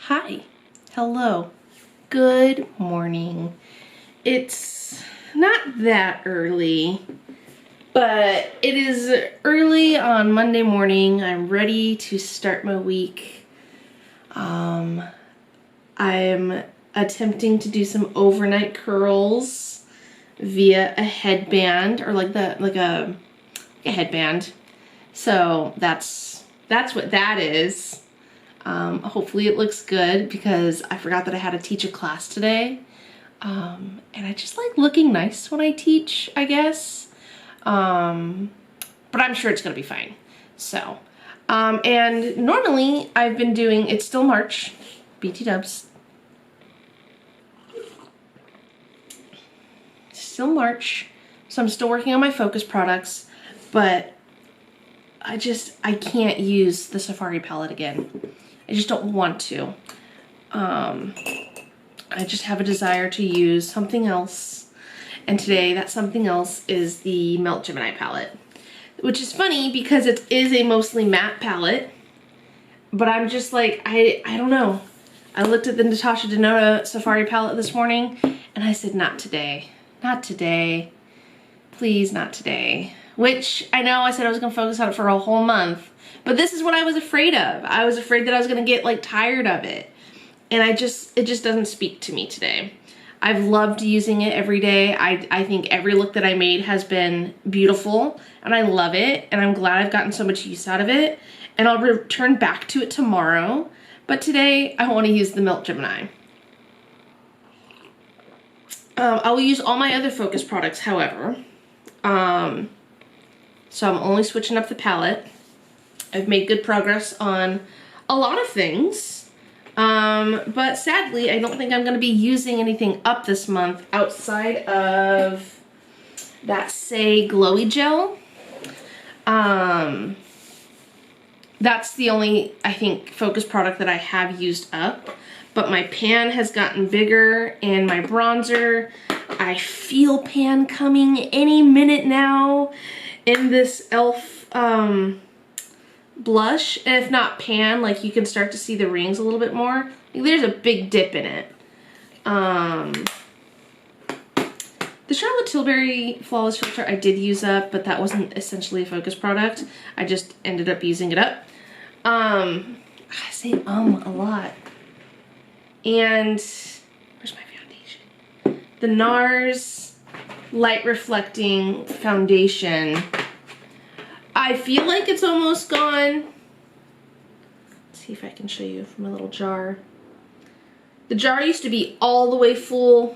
Hi, hello, good morning. It's not that early, but it is early on Monday morning. I'm ready to start my week. I'm attempting to do some overnight curls via a headband, or like a headband. So that's what that is. Hopefully it looks good because I forgot that I had to teach a class today. And I just like looking nice when I teach, I guess. But I'm sure it's gonna be fine. So, and normally I've been doing, it's still March, BT dubs. Still March, so I'm still working on my focus products, but I can't use the Safari palette again. I just don't want to. I just have a desire to use something else. And today that something else is the Melt Gemini palette. Which is funny because it is a mostly matte palette. But I'm just like, I don't know. I looked at the Natasha Denona Safari palette this morning and I said, not today. Not today. Please, not today. Which I know I said I was gonna focus on it for a whole month. But this is what I was afraid of. I was afraid that I was gonna get like tired of it. And it just doesn't speak to me today. I've loved using it every day. I think every look that I made has been beautiful and I love it. And I'm glad I've gotten so much use out of it. And I'll return back to it tomorrow. But today I wanna use the Melt Gemini. I will use all my other focus products, however. So I'm only switching up the palette. I've made good progress on a lot of things, but sadly I don't think I'm going to be using anything up this month outside of that Say Glowy Gel. That's the only, I think, focus product that I have used up, but my pan has gotten bigger and my bronzer, I feel pan coming any minute now in this e.l.f. Blush, and if not pan, like you can start to see the rings a little bit more. Like, there's a big dip in it. The Charlotte Tilbury Flawless Filter I did use up, but that wasn't essentially a focus product. I just ended up using it up. I say a lot. And where's my foundation? The NARS Light Reflecting Foundation. I feel like it's almost gone. Let's see if I can show you from a little jar. The jar used to be all the way full.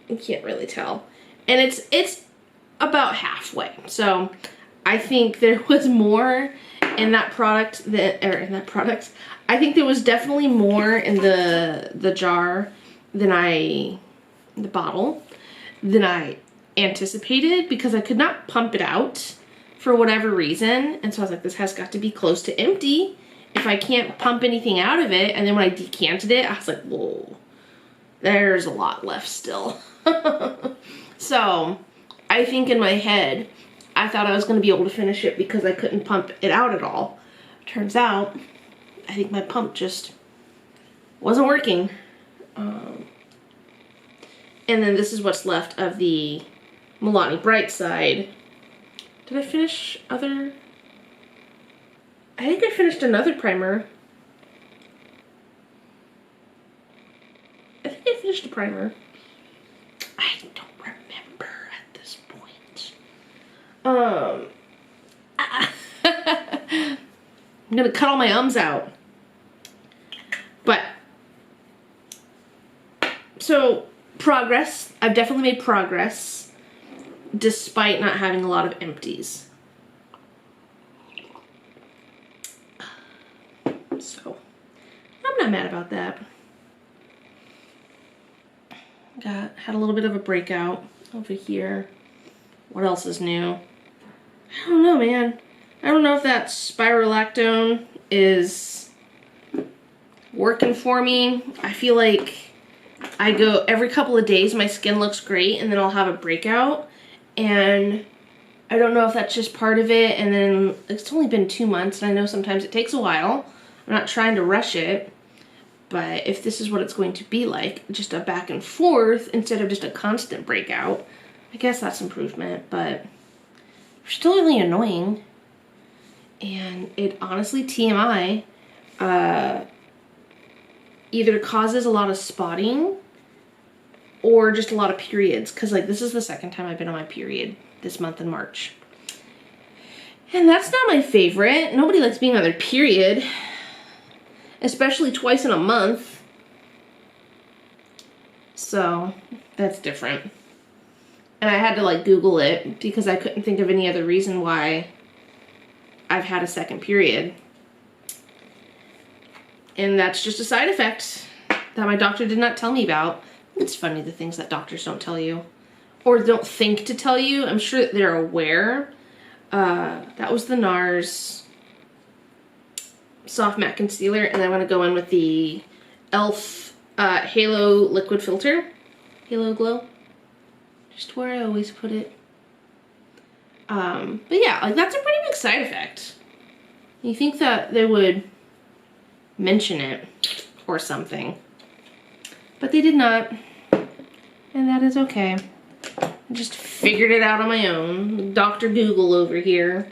You can't really tell. And it's about halfway. So I think there was more in that product I think there was definitely more in the jar than the bottle than I anticipated, because I could not pump it out for whatever reason. And so I was like, this has got to be close to empty if I can't pump anything out of it. And then when I decanted it, I was like, whoa, there's a lot left still. So I think in my head, I thought I was going to be able to finish it because I couldn't pump it out at all. Turns out, I think my pump just wasn't working. And then this is what's left of the Milani Brightside. Did I finish other? I think I finished another primer. I think I finished a primer. I don't remember at this point. I'm gonna cut all my ums out. But, so, progress. I've definitely made progress despite not having a lot of empties. So, I'm not mad about that. Had a little bit of a breakout over here. What else is new? I don't know, man. I don't know if that spirolactone is working for me. I feel like I go every couple of days, my skin looks great, and then I'll have a breakout. And I don't know if that's just part of it, and then it's only been 2 months, and I know sometimes it takes a while. I'm not trying to rush it, but if this is what it's going to be like, just a back and forth instead of just a constant breakout, I guess that's improvement, but still really annoying. And it honestly, TMI, either causes a lot of spotting or just a lot of periods, because like this is the second time I've been on my period this month in March. And that's not my favorite. Nobody likes being on their period, especially twice in a month. So that's different. And I had to like Google it because I couldn't think of any other reason why I've had a second period. And that's just a side effect that my doctor did not tell me about. It's funny the things that doctors don't tell you or don't think to tell you. I'm sure that they're aware. That was the NARS Soft Matte Concealer, and I'm going to go in with the e.l.f. Halo Liquid Filter. Halo Glow. Just where I always put it. But yeah, like that's a pretty big side effect. You think that they would mention it or something, but they did not, and that is okay. I just figured it out on my own. Dr. Google over here.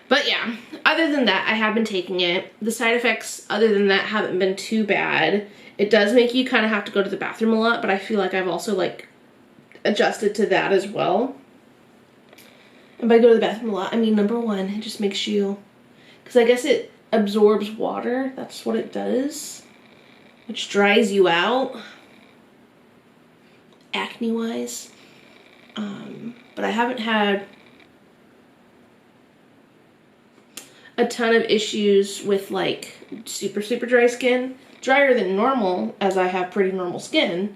But yeah, other than that, I have been taking it. The side effects, other than that, haven't been too bad. It does make you kind of have to go to the bathroom a lot, but I feel like I've also like adjusted to that as well. And by go to the bathroom a lot, I mean number one, it just makes you, because I guess it absorbs water. That's what it does, which dries you out, acne-wise. But I haven't had a ton of issues with like super dry skin. Drier than normal, as I have pretty normal skin,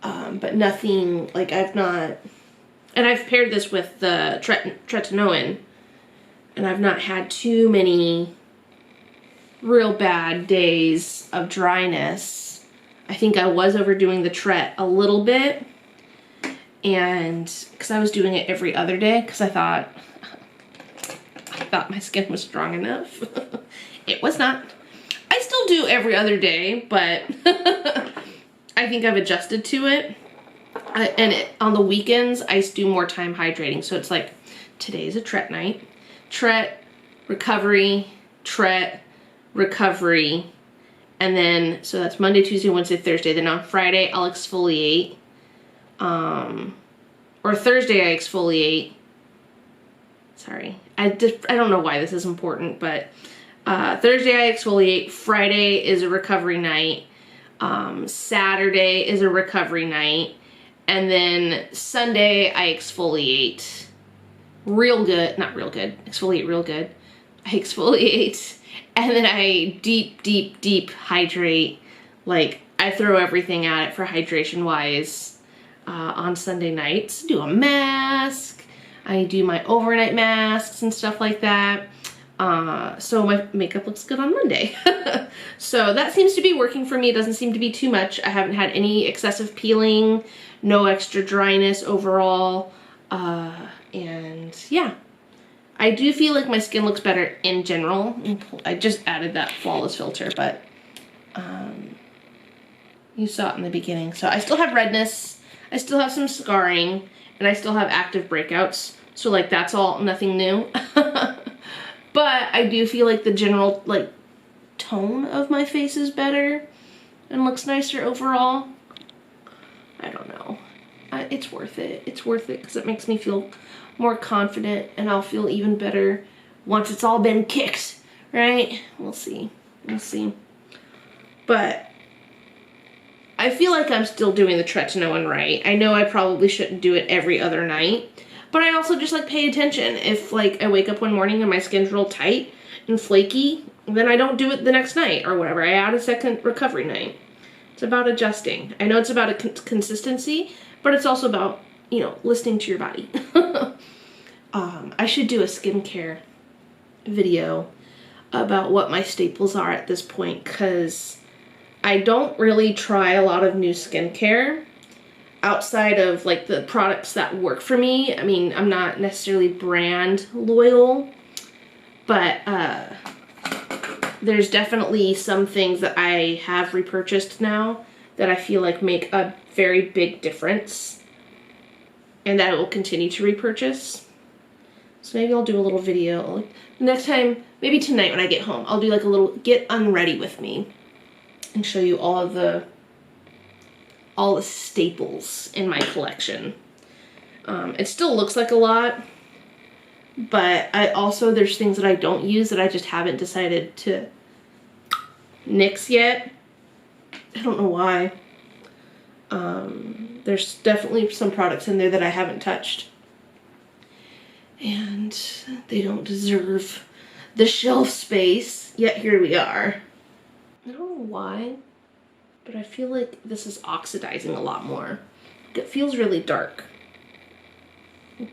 but nothing like I've not. And I've paired this with the tretinoin, and I've not had too many real bad days of dryness. I think I was overdoing the tret a little bit, and because I was doing it every other day because I thought my skin was strong enough. It was not. I still do every other day, but I think I've adjusted to it. On the weekends, I do more time hydrating. So it's like, today's a tret night. Tret, recovery, tret, recovery. And then, so that's Monday, Tuesday, Wednesday, Thursday. Then on Friday, I'll exfoliate. Or Thursday, I exfoliate. Sorry. I don't know why this is important, but Thursday I exfoliate. Friday is a recovery night. Saturday is a recovery night. And then Sunday I exfoliate real good. Not real good. Exfoliate real good. I exfoliate. And then I deep hydrate. Like, I throw everything at it for hydration wise on Sunday nights. Do a mask. I do my overnight masks and stuff like that. So my makeup looks good on Monday. So that seems to be working for me. It doesn't seem to be too much. I haven't had any excessive peeling, no extra dryness overall. And yeah, I do feel like my skin looks better in general. I just added that flawless filter, but you saw it in the beginning. So I still have redness. I still have some scarring, and I still have active breakouts. So like that's all nothing new. But I do feel like the general like tone of my face is better and looks nicer overall. I don't know. It's worth it. It's worth it because it makes me feel more confident, and I'll feel even better once it's all been kicked, right? We'll see. We'll see. But I feel like I'm still doing the tretinoin right. I know I probably shouldn't do it every other night, but I also just like pay attention. If like I wake up one morning and my skin's real tight and flaky, then I don't do it the next night or whatever. I add a second recovery night. It's about adjusting. I know it's about a consistency, but it's also about, you know, listening to your body. I should do a skincare video about what my staples are at this point, because I don't really try a lot of new skincare outside of like the products that work for me. I mean, I'm not necessarily brand loyal, but there's definitely some things that I have repurchased now that I feel like make a very big difference and that I will continue to repurchase. So maybe I'll do a little video. Next time, maybe tonight when I get home, I'll do like a little get unready with me and show you all the staples in my collection. It still looks like a lot, but there's things that I don't use that I just haven't decided to nix yet. I don't know why. There's definitely some products in there that I haven't touched. And they don't deserve the shelf space, yet here we are. I don't know why, but I feel like this is oxidizing a lot more. It feels really dark.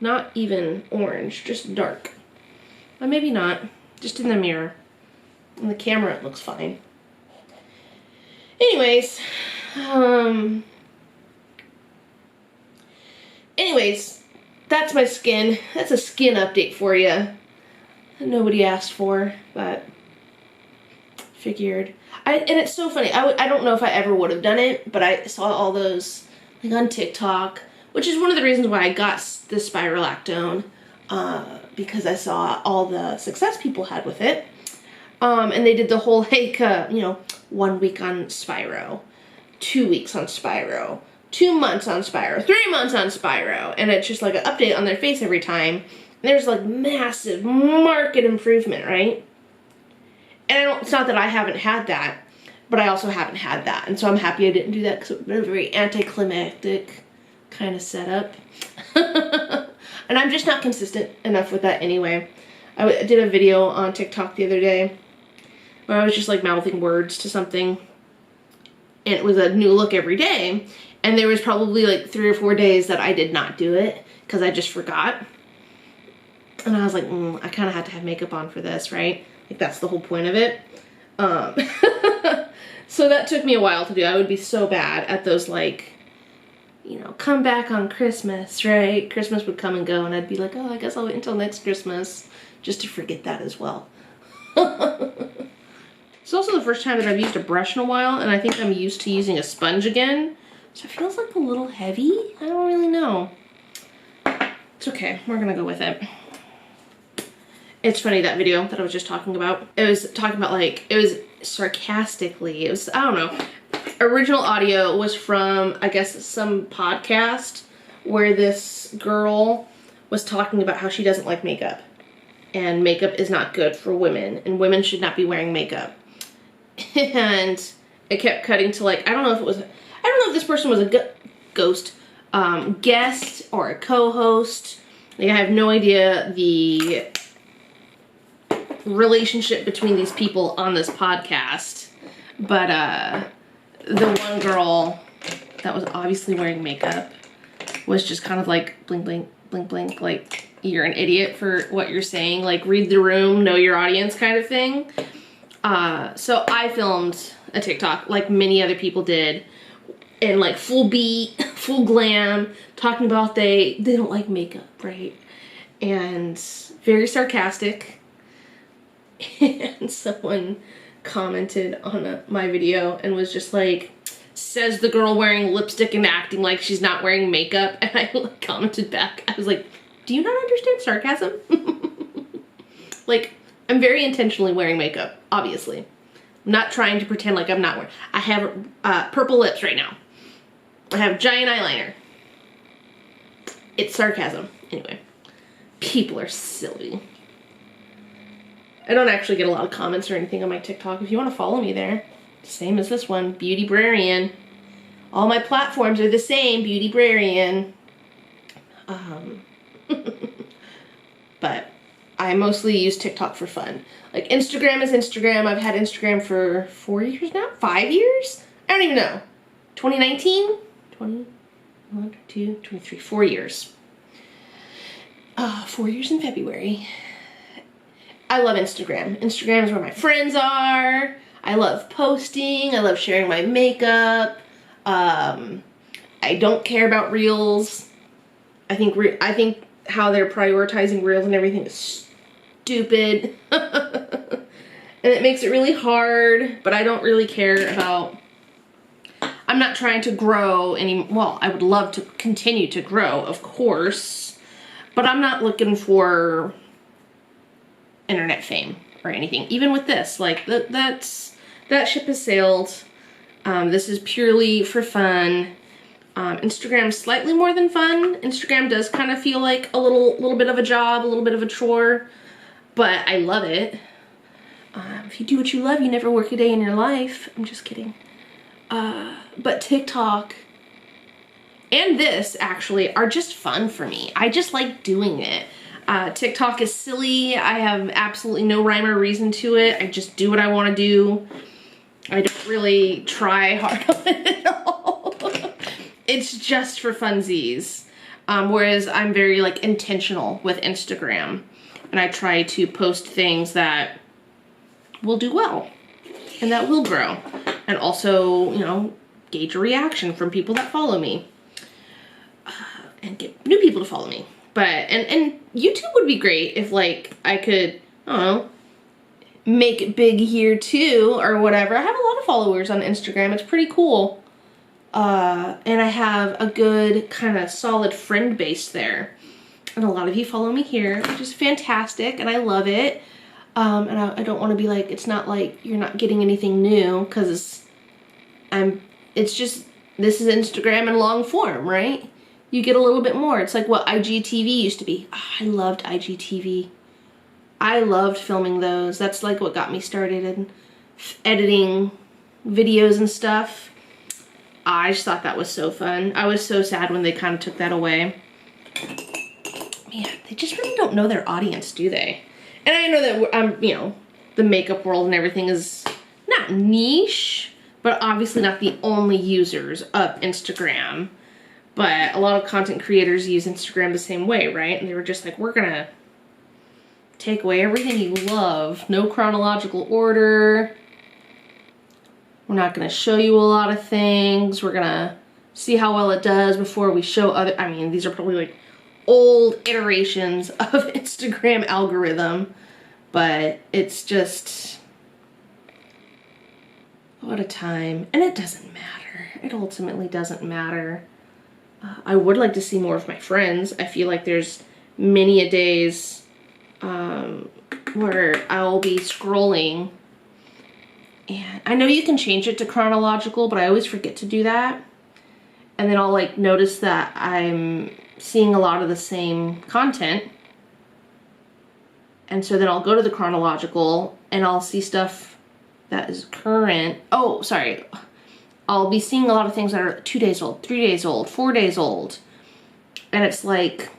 Not even orange, just dark. But maybe not, just in the mirror. In the camera it looks fine. Anyways, that's my skin. That's a skin update for you. That nobody asked for, but figured. And it's so funny. I don't know if I ever would have done it, but I saw all those like on TikTok, which is one of the reasons why I got the spiralactone, because I saw all the success people had with it. And they did the whole, like, 1 week on Spiro, 2 weeks on Spiro, 2 months on Spiro, 3 months on Spiro. And it's just like an update on their face every time. And there's like massive market improvement, right? And it's not that I haven't had that, but I also haven't had that. And so I'm happy I didn't do that because it would have been a very anticlimactic kind of setup. And I'm just not consistent enough with that anyway. I did a video on TikTok the other day where I was just like mouthing words to something, and it was a new look every day, and there was probably like 3 or 4 days that I did not do it because I just forgot. And I was like, I kind of had to have makeup on for this, right? Like that's the whole point of it. So that took me a while to do. I would be so bad at those, like, come back on Christmas, right? Christmas would come and go, and I'd be like, oh, I guess I'll wait until next Christmas, just to forget that as well. It's also the first time that I've used a brush in a while, and I think I'm used to using a sponge again, so it feels like a little heavy. I don't really know. It's okay, we're gonna go with it. It's funny, that video that I was just talking about, it was talking about, like, it was sarcastically, it was, I don't know. Original audio was from, I guess, some podcast where this girl was talking about how she doesn't like makeup. And makeup is not good for women, and women should not be wearing makeup. And it kept cutting to, like, I don't know if this person was a guest or a co-host. Like, I have no idea the relationship between these people on this podcast. But, the one girl that was obviously wearing makeup was just kind of like, blink, blink, blink, blink, like, you're an idiot for what you're saying, like, read the room, know your audience kind of thing. So I filmed a TikTok, like many other people did, in like full beat, full glam, talking about they don't like makeup, right? And very sarcastic. And someone commented on my video and was just like, says the girl wearing lipstick and acting like she's not wearing makeup. And I commented back, I was like, do you not understand sarcasm? Like, I'm very intentionally wearing makeup, obviously. I'm not trying to pretend like I'm not wearing. I have purple lips right now. I have giant eyeliner. It's sarcasm. Anyway, people are silly. I don't actually get a lot of comments or anything on my TikTok. If you want to follow me there, same as this one, Beauty Brarian. All my platforms are the same, Beauty Brarian. But I mostly use TikTok for fun. Like, Instagram is Instagram. I've had Instagram for 4 years now? 5 years? I don't even know. 2019? 21, 22, 23, 4 years. 4 years in February. I love Instagram. Instagram is where my friends are. I love posting. I love sharing my makeup. I don't care about Reels. I think how they're prioritizing Reels and everything is stupid. And it makes it really hard, but I don't really care about, I'm not trying to grow any, well, I would love to continue to grow, of course, but I'm not looking for internet fame or anything. Even with this, like, that ship has sailed. This is purely for fun. Instagram's slightly more than fun. Instagram does kind of feel like a little bit of a job, a little bit of a chore, but I love it. If you do what you love, you never work a day in your life. I'm just kidding. But TikTok and this actually are just fun for me. I just like doing it. TikTok is silly. I have absolutely no rhyme or reason to it. I just do what I want to do. I don't really try hard on it at all. It's just for funsies. Whereas I'm very like intentional with Instagram, and I try to post things that will do well and that will grow, and also, you know, gauge a reaction from people that follow me, and get new people to follow me. But and YouTube would be great if, like, I could, I don't know, make it big here too or whatever. I have a lot of followers on Instagram. It's pretty cool. And I have a good kind of solid friend base there. And a lot of you follow me here, which is fantastic, and I love it. And I don't want to be like, it's not like you're not getting anything new, because it's just, this is Instagram in long form, right? You get a little bit more. It's like what IGTV used to be. Oh, I loved IGTV. I loved filming those. That's like what got me started in editing videos and stuff. I just thought that was so fun. I was so sad when they kind of took that away. Man, they just really don't know their audience, do they? And I know that you know, the makeup world and everything is not niche, but obviously not the only users of Instagram. But a lot of content creators use Instagram the same way, right? And they were just like, we're gonna take away everything you love. No chronological order. We're not gonna show you a lot of things. We're gonna see how well it does before we show other, I mean, these are probably like old iterations of Instagram algorithm, but it's just, what a time. And it doesn't matter. It ultimately doesn't matter. I would like to see more of my friends. I feel like there's many a days where I'll be scrolling, and I know you can change it to chronological, but I always forget to do that. And then I'll like notice that I'm seeing a lot of the same content, and so then I'll go to the chronological and I'll see stuff that is current. Oh, sorry. I'll be seeing a lot of things that are 2 days old, 3 days old, 4 days old. And it's like,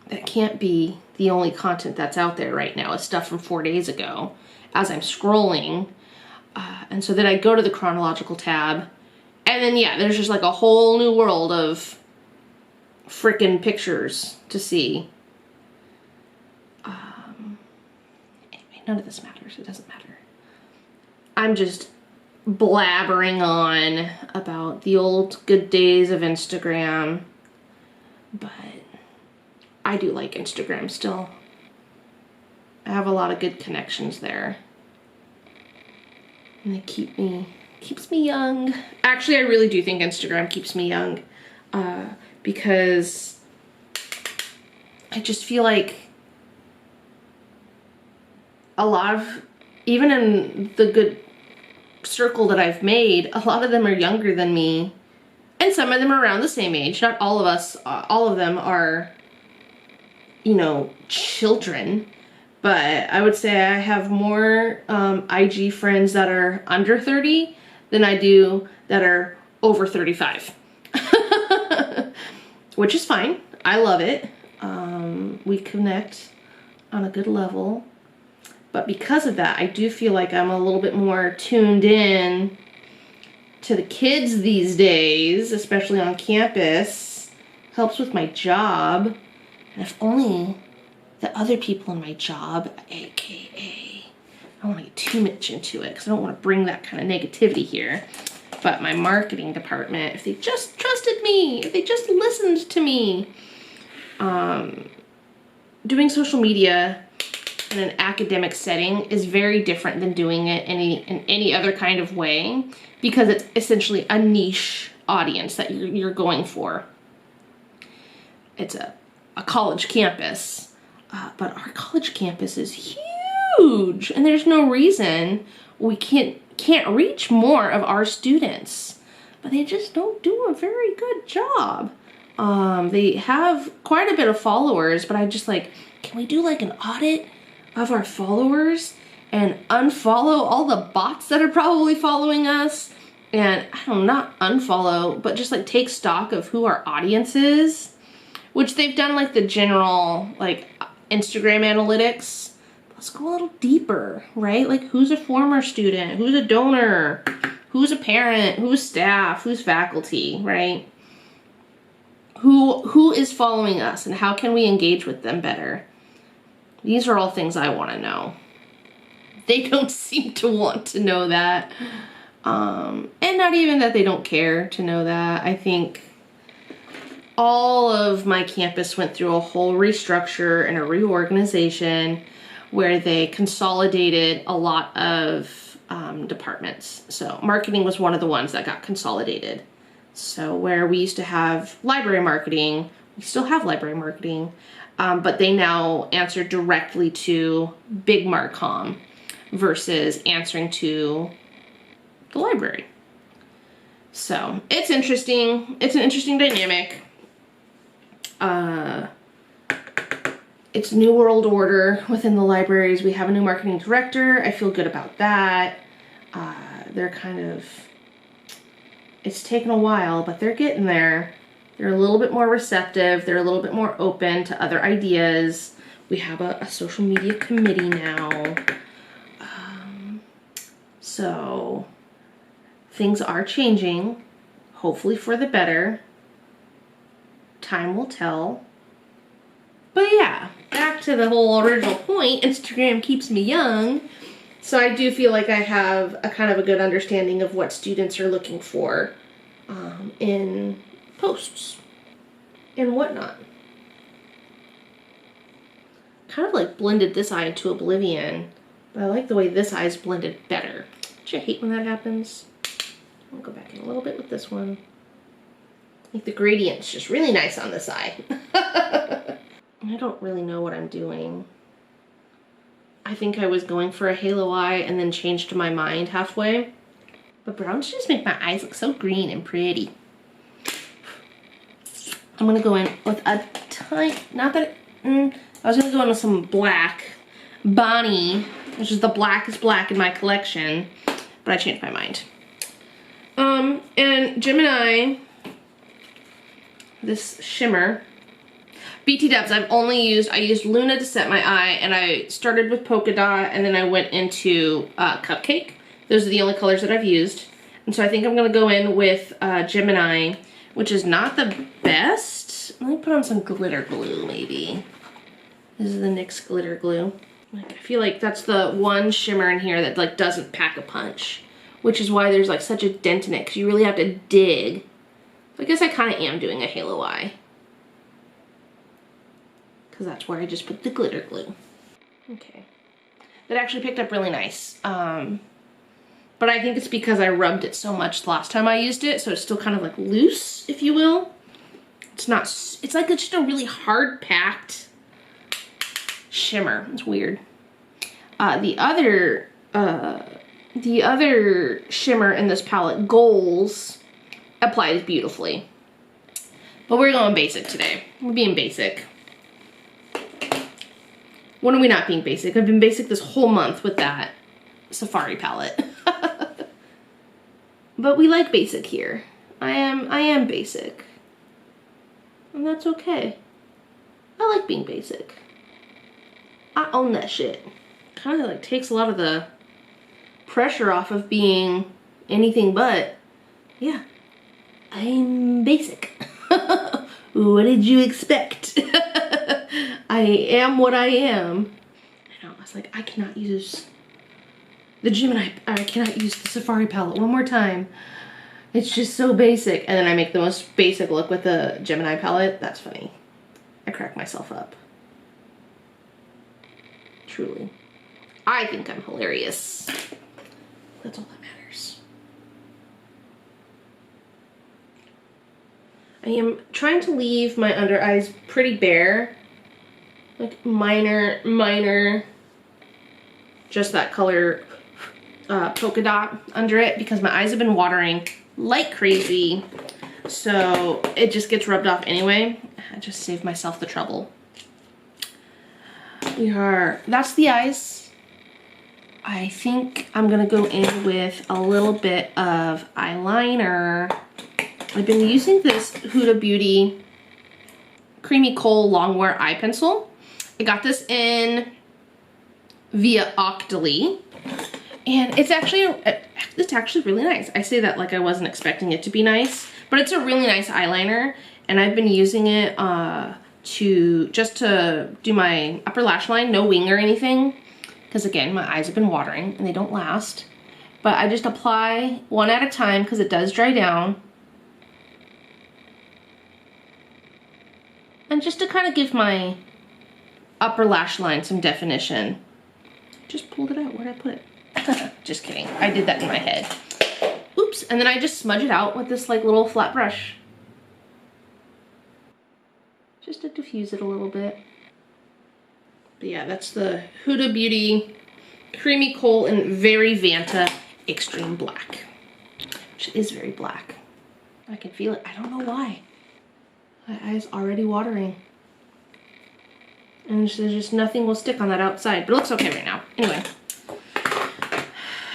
that can't be the only content that's out there right now. It's stuff from 4 days ago as I'm scrolling. And so then I go to the chronological tab, and then yeah, there's just like a whole new world of frickin' pictures to see. Anyway, none of this matters. It doesn't matter. I'm just blabbering on about the old good days of Instagram, but I do like Instagram still. I have a lot of good connections there, and they keeps me young. Actually, I really do think Instagram keeps me young, because I just feel like a lot of, even in the good circle that I've made, a lot of them are younger than me, and some of them are around the same age. Not all of us, all of them are, you know, children, but I would say I have more IG friends that are under 30 than I do that are over 35. Which is fine. I love it. We connect on a good level. But because of that, I do feel like I'm a little bit more tuned in to the kids these days, especially on campus. Helps with my job. And if only the other people in my job, aka, I don't want to get too much into it because I don't want to bring that kind of negativity here. But my marketing department, if they just trusted me, if they just listened to me, doing social media in an academic setting is very different than doing it in any other kind of way, because it's essentially a niche audience that you're going for. It's a college campus, but our college campus is huge, and there's no reason we can't reach more of our students, but they just don't do a very good job. They have quite a bit of followers, but I just like, can we do like an audit of our followers and unfollow all the bots that are probably following us? And I don't know, not unfollow, but just like take stock of who our audience is, which they've done like the general like Instagram analytics. Let's go a little deeper, right? Like who's a former student, who's a donor, who's a parent, who's staff, who's faculty, right? Who is following us and how can we engage with them better? These are all things I want to know. They don't seem to want to know that. And not even that they don't care to know that. I think all of my campus went through a whole restructure and a reorganization where they consolidated a lot of departments. So marketing was one of the ones that got consolidated. So where we used to have library marketing, we still have library marketing, but they now answer directly to Big Marcom versus answering to the library. So it's interesting. It's an interesting dynamic. It's New World Order within the libraries. We have a new marketing director. I feel good about that. They're kind of, it's taken a while, but they're getting there. They're a little bit more receptive. They're a little bit more open to other ideas. We have a social media committee now. So things are changing, hopefully for the better. Time will tell. But yeah, back to the whole original point, Instagram keeps me young. So I do feel like I have a kind of a good understanding of what students are looking for in posts and whatnot. Kind of like blended this eye into oblivion, but I like the way this eye is blended better. Don't you hate when that happens? I'll go back in a little bit with this one. I think the gradient's just really nice on this eye. I don't really know what I'm doing. I think I was going for a halo eye and then changed my mind halfway. But browns just make my eyes look so green and pretty. I'm gonna go in with a tiny, not that, I was gonna go in with some black Bonnie, which is the blackest black in my collection, but I changed my mind. And Gemini, this shimmer, BT Dubs, I used Luna to set my eye, and I started with Polka Dot, and then I went into Cupcake. Those are the only colors that I've used. And so I think I'm gonna go in with Gemini, which is not the best. Let me put on some glitter glue, maybe. This is the NYX glitter glue. Like, I feel like that's the one shimmer in here that like doesn't pack a punch, which is why there's like such a dent in it, because you really have to dig. So I guess I kind of am doing a halo eye, because that's where I just put the glitter glue. Okay. That actually picked up really nice. But I think it's because I rubbed it so much the last time I used it, so it's still kind of like loose, if you will. It's not, it's like it's just a really hard packed shimmer. It's weird. The other shimmer in this palette, Goals, applies beautifully. But we're going basic today. We're being basic. When are we not being basic? I've been basic this whole month with that Safari palette. But we like basic here. I am basic. And that's okay. I like being basic. I own that shit. Kind of like takes a lot of the pressure off of being anything but, yeah, I'm basic. What did you expect? I am what I am. I know, I was like, I cannot use the Gemini, I cannot use the Safari palette one more time. It's just so basic. And then I make the most basic look with the Gemini palette. That's funny. I crack myself up. Truly. I think I'm hilarious. That's all that matters. I am trying to leave my under eyes pretty bare. Like minor, just that color polka dot under it, because my eyes have been watering like crazy. So it just gets rubbed off anyway. I just saved myself the trouble. That's the eyes. I think I'm gonna go in with a little bit of eyeliner. I've been using this Huda Beauty Creamy Kohl Longwear eye pencil. I got this in via Octoly, and it's actually really nice. I say that like I wasn't expecting it to be nice, but it's a really nice eyeliner, and I've been using it just to do my upper lash line, no wing or anything, because again, my eyes have been watering and they don't last. But I just apply one at a time because it does dry down. And just to kind of give my upper lash line some definition. Just pulled it out. Where'd I put it? Just kidding. I did that in my head. Oops. And then I just smudge it out with this like little flat brush. Just to diffuse it a little bit. But yeah, that's the Huda Beauty Creamy Kohl in Very Vanta Extreme Black. Which is very black. I can feel it. I don't know why. My eye's already watering. And there's just nothing will stick on that outside, but it looks okay right now. Anyway,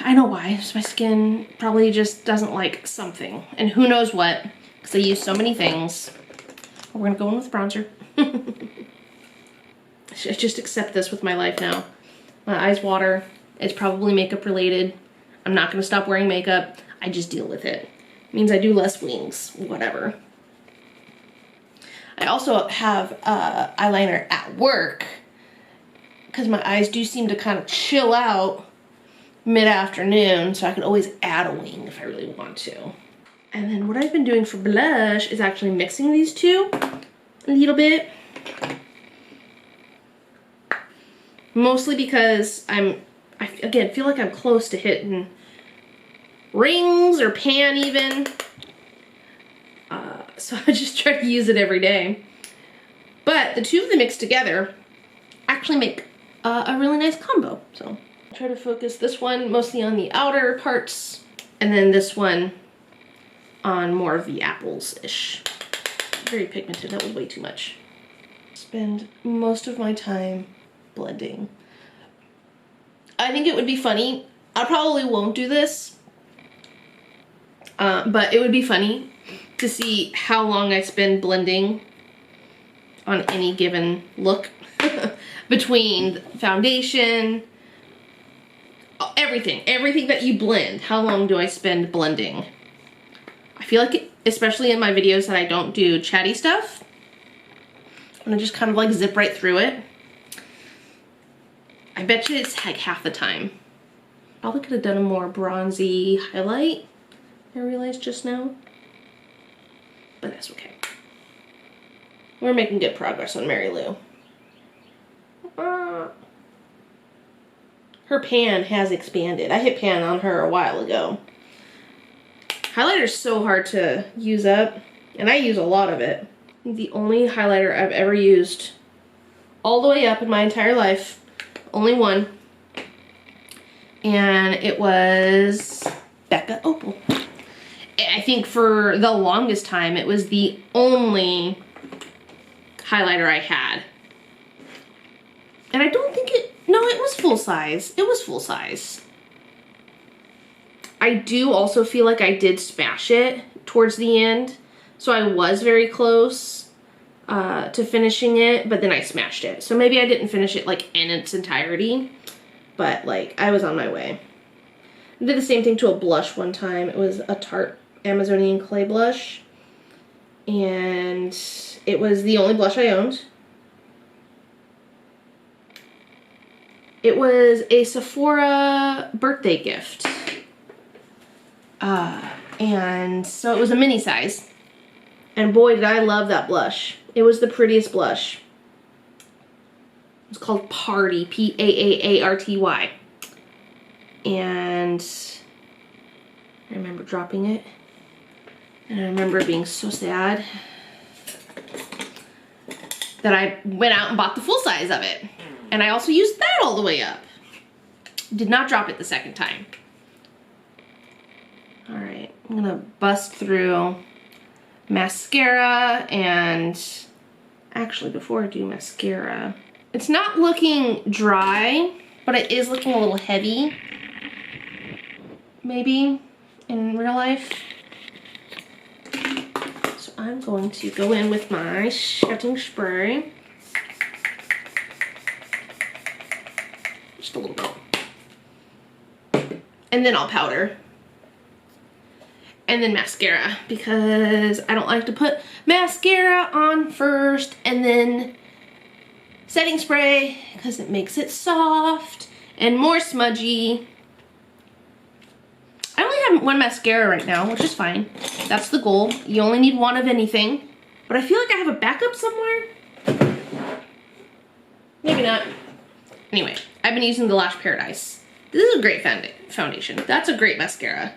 I know why. So my skin probably just doesn't like something. And who knows what, because I use so many things. We're gonna go in with bronzer. I just accept this with my life now. My eyes water. It's probably makeup related. I'm not gonna stop wearing makeup. I just deal with it. It means I do less wings, whatever. I also have eyeliner at work because my eyes do seem to kind of chill out mid-afternoon, so I could always add a wing if I really want to. And then what I've been doing for blush is actually mixing these two a little bit. Mostly because I again feel like I'm close to hitting rings or pan even. So I just try to use it every day. But the two of them mixed together actually make a really nice combo. So I try to focus this one mostly on the outer parts, and then this one on more of the apples-ish. Very pigmented, that was way too much. Spend most of my time blending. I think it would be funny. I probably won't do this, but it would be funny to see how long I spend blending on any given look. Between foundation, everything that you blend. How long do I spend blending? I feel like, especially in my videos that I don't do chatty stuff, and I just kind of like zip right through it. I bet you it's like half the time. Probably could have done a more bronzy highlight, I realized just now. But that's okay. We're making good progress on Mary Lou. Her pan has expanded. I hit pan on her a while ago. Highlighter's so hard to use up, and I use a lot of it. The only highlighter I've ever used all the way up in my entire life, only one, and it was Becca Opal. I think for the longest time, it was the only highlighter I had. And I don't think no, it was full size. It was full size. I do also feel like I did smash it towards the end. So I was very close to finishing it, but then I smashed it. So maybe I didn't finish it like in its entirety, but like I was on my way. I did the same thing to a blush one time. It was a Tarte Amazonian clay blush, and it was the only blush I owned. It was a Sephora birthday gift, and so it was a mini size, and boy did I love that blush. It was the prettiest blush. It's called Party, P-A-A-A-R-T-Y. And I remember dropping it. And I remember being so sad that I went out and bought the full size of it. And I also used that all the way up. Did not drop it the second time. All right, I'm gonna bust through mascara, and actually before I do mascara, it's not looking dry, but it is looking a little heavy, maybe in real life. So I'm going to go in with my setting spray. Just a little bit. And then I'll powder. And then mascara, because I don't like to put mascara on first and then setting spray, because it makes it soft and more smudgy. I only have one mascara right now, which is fine. That's the goal. You only need one of anything. But I feel like I have a backup somewhere. Maybe not. Anyway, I've been using the Lash Paradise. This is a great foundation. That's a great mascara.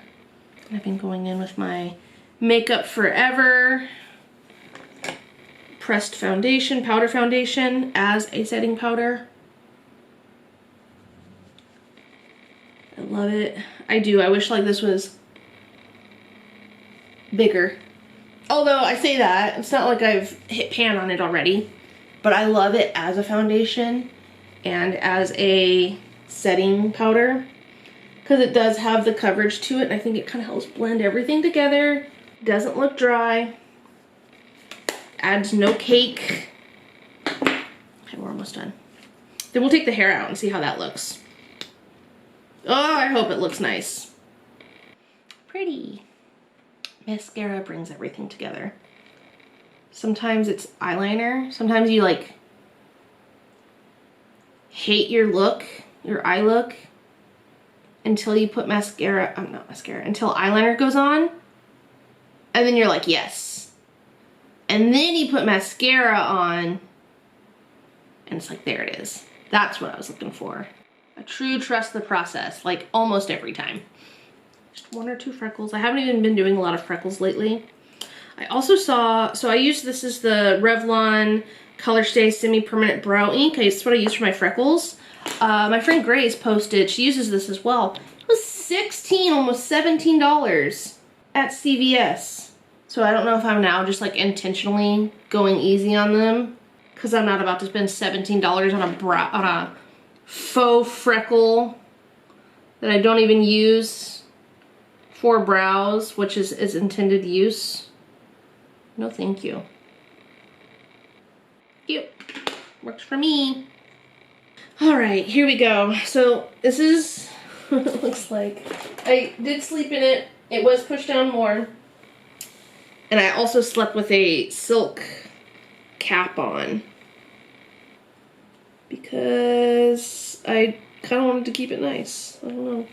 I've been going in with my Makeup Forever pressed foundation, powder foundation, as a setting powder. I love it. I do. I wish like this was bigger. Although I say that, it's not like I've hit pan on it already, but I love it as a foundation and as a setting powder, because it does have the coverage to it, and I think it kind of helps blend everything together. Doesn't look dry. Adds no cake. Okay, we're almost done. Then we'll take the hair out and see how that looks. Oh, I hope it looks nice. Pretty. Mascara brings everything together. Sometimes it's eyeliner. Sometimes you like hate your look, your eye look, until you put mascara, not mascara, until eyeliner goes on, and then you're like, yes. And then you put mascara on, and it's like, there it is. That's what I was looking for. A true trust the process, like almost every time. Just one or two freckles. I haven't even been doing a lot of freckles lately. I also saw, so I use, this is the Revlon Color Stay Semi-Permanent Brow Ink. It's what I use for my freckles. My friend Grace posted, she uses this as well. It was $16, almost $17 at CVS. So I don't know if I'm now just like intentionally going easy on them, because I'm not about to spend $17 on a faux freckle that I don't even use for brows, which is its intended use. No thank you. Cute. Works for me. All right, here we go. So this is what it looks like. I did sleep in it. It was pushed down more. And I also slept with a silk cap on, because I kind of wanted to keep it nice. I don't know.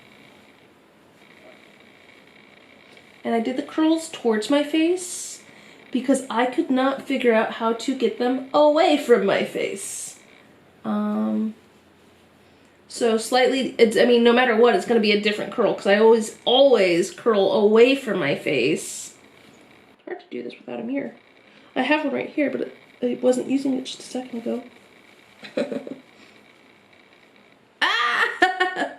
And I did the curls towards my face because I could not figure out how to get them away from my face. So slightly, I mean, no matter what, it's going to be a different curl, because I always curl away from my face. It's hard to do this without a mirror. I have one right here, but I wasn't using it just a second ago. Ah!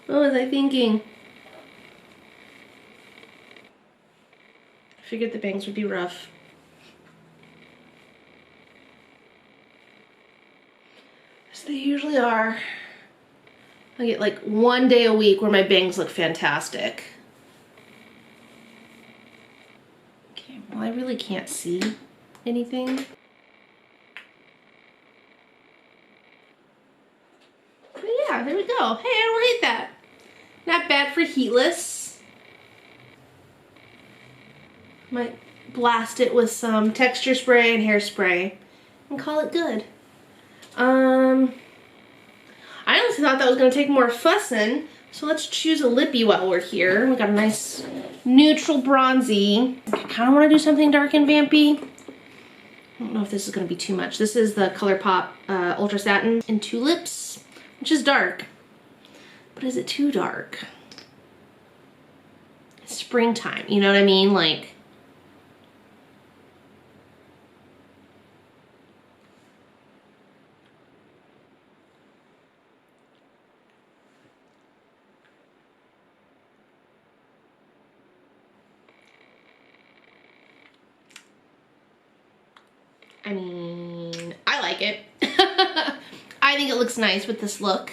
What was I thinking? I figured the bangs would be rough. As they usually are. I get like one day a week where my bangs look fantastic. Okay, well, I really can't see anything. But yeah, there we go. Hey, I don't hate that. Not bad for heatless. Might blast it with some texture spray and hairspray and call it good. I honestly thought that was going to take more fussing, so let's choose a lippy while we're here. We got a nice neutral bronzy. I kind of want to do something dark and vampy. I don't know if this is gonna be too much. This is the ColourPop Ultra Satin in Tulips, which is dark. But is it too dark? It's springtime, you know what I mean? Like, I mean, I like it. I think it looks nice with this look.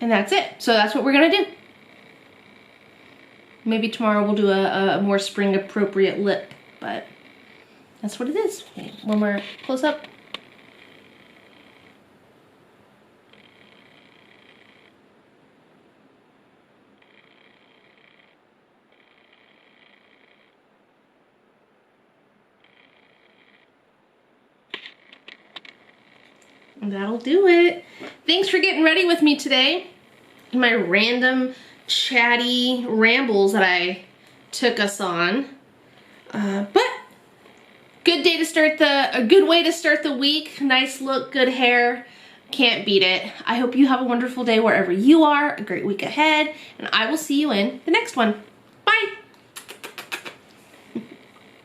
And that's it. So that's what we're gonna do. Maybe tomorrow we'll do a more spring appropriate lip, but that's what it is. Okay, one more close up. And that'll do it. Thanks for getting ready with me today. My random chatty rambles that I took us on. But good day to start a good way to start the week. Nice look, good hair. Can't beat it. I hope you have a wonderful day wherever you are, a great week ahead, and I will see you in the next one.